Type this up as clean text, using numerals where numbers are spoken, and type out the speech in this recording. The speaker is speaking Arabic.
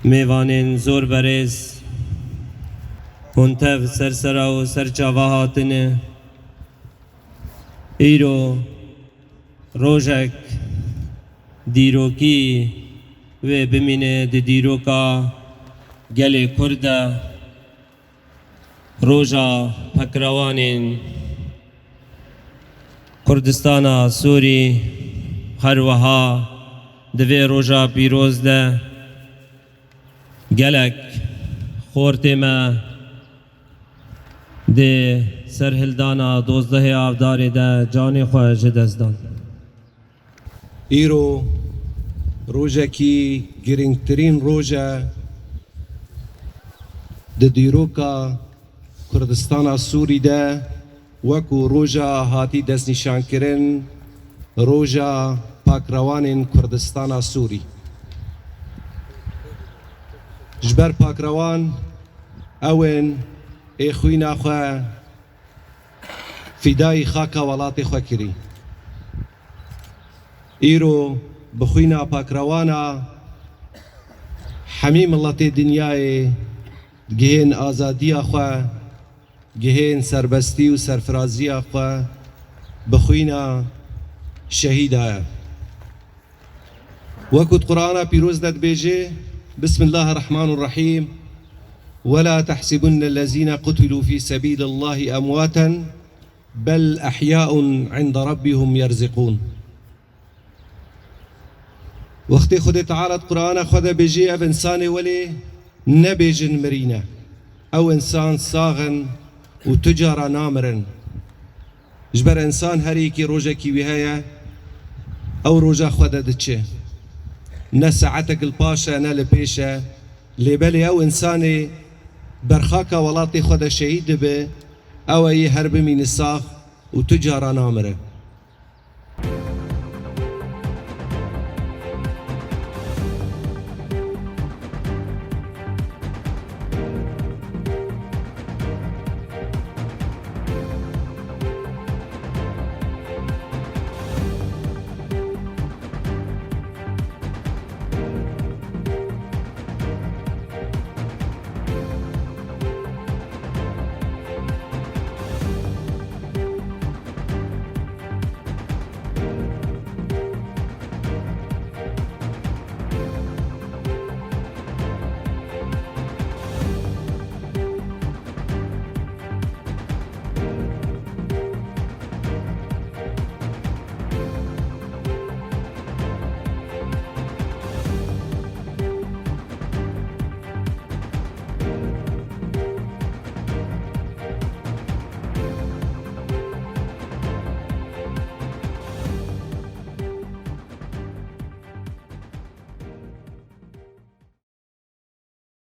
میوانین زور بریز هنتف سرسرا و سرچاوا هاتنه ایرو روژک دیروکی و بمینه دی دیروکا گل کرده روژا پکروانین کردستان سوری هر وها دوی روژا پیروز ده گلک خورتی ما ده سرهلدانا 12 آبداری ده جانی خواه جدزدان ایرو روژه کی گرنگترین روژه ده دیروکا کردستان سوری ده وکو روژه هاتی دست نشان کرن روژه پاکروان کردستان سوری جبر پاکروان اون ای خوینا خواه فدای خاکا ولات خواه کری ایرو بخوینا پاکروانا حمیم الله تی دنیای گهین آزادی خواه گهین سربستی و سرفرازی خواه بخوینا شهید آیا وقت قرآن پیروز داد بیجه بسم الله الرحمن الرحيم ولا تحسبن الذين قتلوا في سبيل الله أمواتا بل أحياء عند ربهم يرزقون وقت خود تعالى القرآن خود بيجي أف إنسان ولي نبيجن مرينا أو إنسان صاغن وتجارة نامرن جبر إنسان هريكي روجا كي وهايا أو روجا خود دتشه نساعتك الباشا نال بيشا لبالي أو إنساني برخاكا ولاتي خود شهيد به أو أي هرب من الساخ وتجارة نامره